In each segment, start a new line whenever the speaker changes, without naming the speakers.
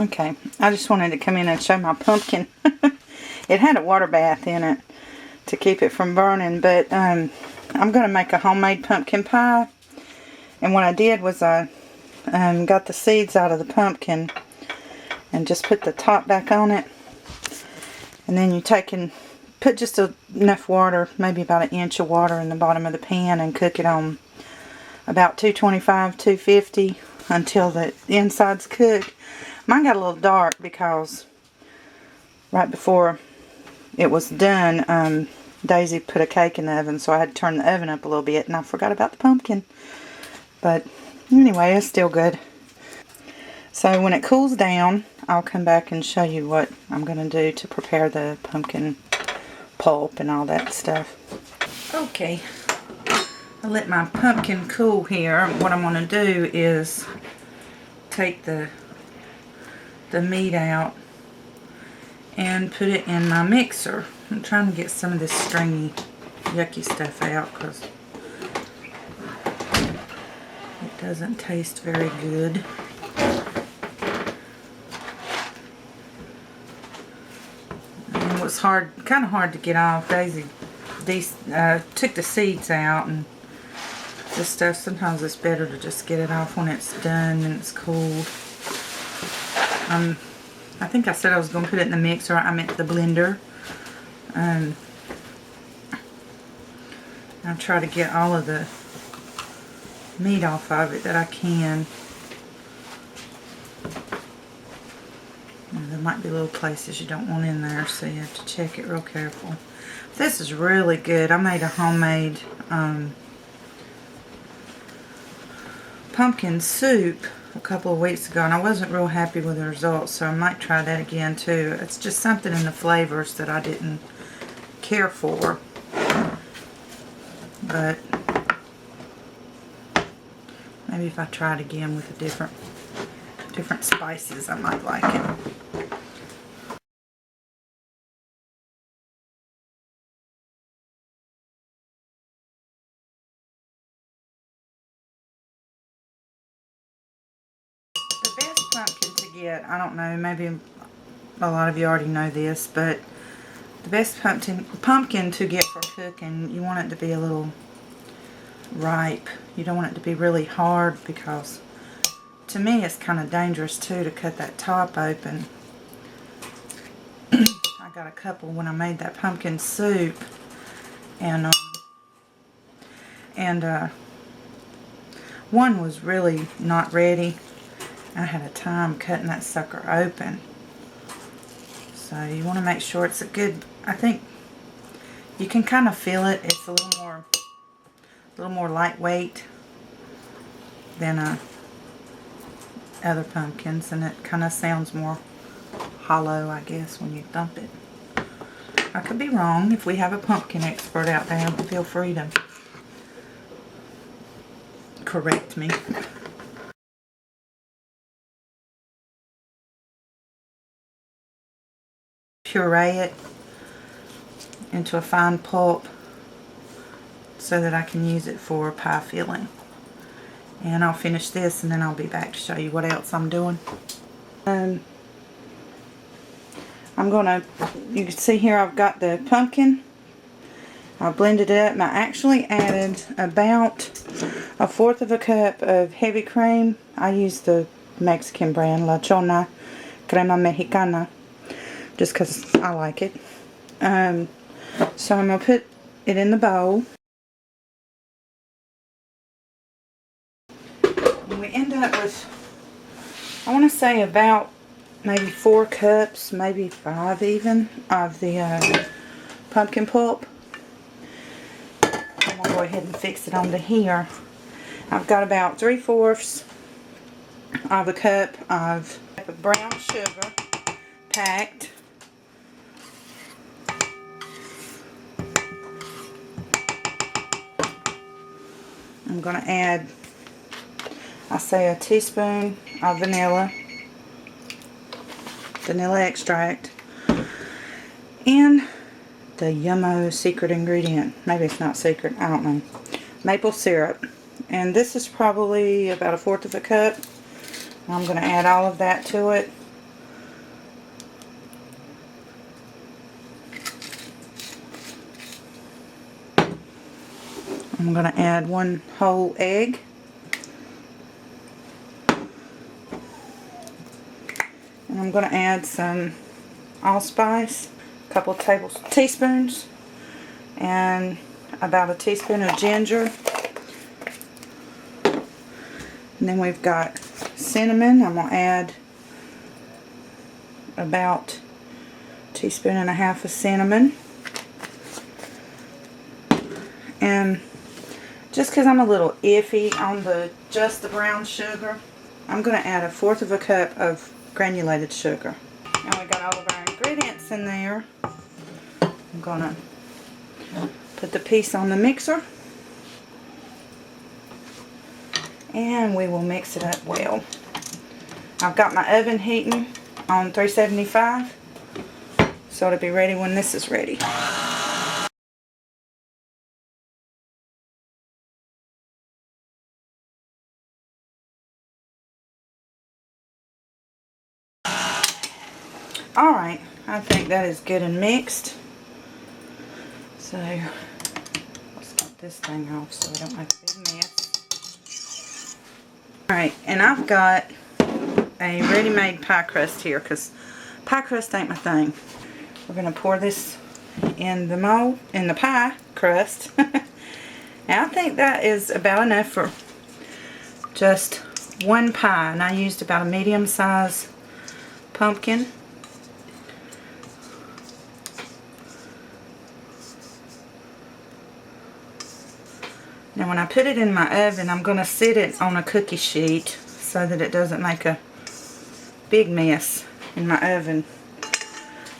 Okay, I just wanted to come in and show my pumpkin. It had a water bath in it to keep it from burning, but I'm going to make a homemade pumpkin pie. And what I did was I got the seeds out of the pumpkin and just put the top back on it. And then you take and put just enough water, maybe about an inch of water in the bottom of the pan, and cook it on about 225, 250 until the inside's cooked. Mine got a little dark because right before it was done, Daisy put a cake in the oven, so I had to turn the oven up a little bit, and I forgot about the pumpkin. But anyway, it's still good. So when it cools down, I'll come back and show you what I'm going to do to prepare the pumpkin pulp and all that stuff. Okay, I let my pumpkin cool here. What I'm going to do is take the meat out and put it in my mixer. I'm trying to get some of this stringy, yucky stuff out because it doesn't taste very good. And it was kind of hard to get off. Daisy took the seeds out and this stuff. Sometimes it's better to just get it off when it's done and it's cold. I think I said I was going to put it in the mixer. I meant the blender. I'll try to get all of the meat off of it that I can. And there might be little places you don't want in there, so you have to check it real careful. This is really good. I made a homemade pumpkin soup a couple of weeks ago, and I wasn't real happy with the results, so I might try that again too. It's just something in the flavors that I didn't care for, but maybe if I try it again with the different spices, I might like it. The best pumpkin to get, I don't know, maybe a lot of you already know this, but the best pumpkin to get for cooking, you want it to be a little ripe. You don't want it to be really hard, because to me it's kind of dangerous too to cut that top open. I got a couple when I made that pumpkin soup, and one was really not ready. I had a time cutting that sucker open. So you want to make sure it's a good, I think you can kind of feel it. It's a little more lightweight than other pumpkins, and it kind of sounds more hollow, I guess, when you thump it. I could be wrong. If we have a pumpkin expert out there, feel free to correct me. Puree it into a fine pulp so that I can use it for pie filling. And I'll finish this and then I'll be back to show you what else I'm doing. I'm gonna, you can see here I've got the pumpkin. I blended it up, and I actually added about 1/4 of a cup of heavy cream. I use the Mexican brand, La Chona Crema Mexicana, just because I like it. So I'm going to put it in the bowl. And we end up with, I want to say about maybe 4 cups, maybe 5 even, of the pumpkin pulp. I'm going to go ahead and fix it onto here. I've got about 3/4 of a cup of brown sugar packed. I'm going to add, I say, a teaspoon of vanilla extract, and the Yummo secret ingredient. Maybe it's not secret, I don't know. Maple syrup. And this is probably about 1/4 of a cup. I'm going to add all of that to it. I'm going to add 1 whole egg. And I'm going to add some allspice, a couple teaspoons, and about a teaspoon of ginger. And then we've got cinnamon. I'm going to add about a teaspoon and a half of cinnamon. And just because I'm a little iffy on just the brown sugar, I'm going to add 1/4 of a cup of granulated sugar. Now we got all of our ingredients in there. I'm going to put the piece on the mixer. And we will mix it up well. I've got my oven heating on 375, so it'll be ready when this is ready. Alright, I think that is good and mixed. So, let's get this thing off so we don't make a big mess. Alright, and I've got a ready-made pie crust here because pie crust ain't my thing. We're going to pour this in the mold, in the pie crust. And I think that is about enough for just 1 pie. And I used about a medium-sized pumpkin. Now when I put it in my oven, I'm going to sit it on a cookie sheet so that it doesn't make a big mess in my oven.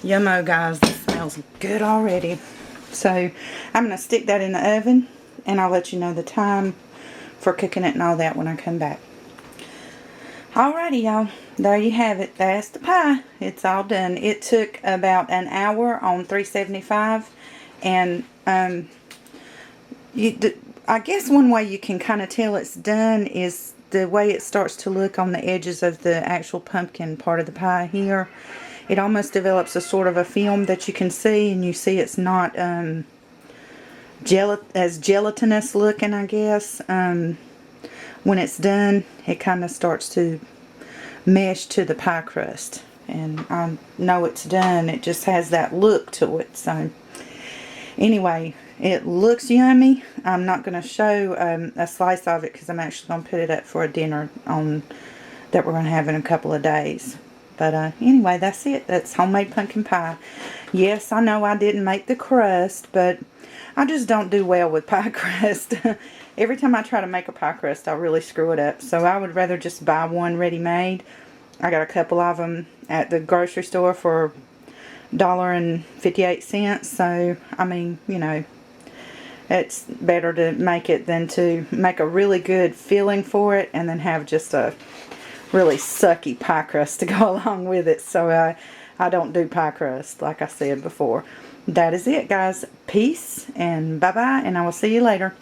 Yummo guys, this smells good already. So I'm going to stick that in the oven and I'll let you know the time for cooking it and all that when I come back. Alrighty y'all, there you have it. That's the pie. It's all done. It took about an hour on 375 and I guess one way you can kind of tell it's done is the way it starts to look on the edges of the actual pumpkin part of the pie here. It almost develops a sort of a film that you can see, and you see it's not as gelatinous looking, I guess. When it's done, it kind of starts to mesh to the pie crust. And I know it's done. It just has that look to it. So anyway, it looks yummy. I'm not going to show a slice of it because I'm actually going to put it up for a dinner that we're going to have in a couple of days. But anyway, that's it. That's homemade pumpkin pie. Yes, I know I didn't make the crust, but I just don't do well with pie crust. Every time I try to make a pie crust, I really screw it up. So I would rather just buy one ready-made. I got a couple of them at the grocery store for $1.58. So, I mean, you know, it's better to make it than to make a really good filling for it and then have just a really sucky pie crust to go along with it. So I don't do pie crust, like I said before. That is it, guys. Peace and bye-bye, and I will see you later.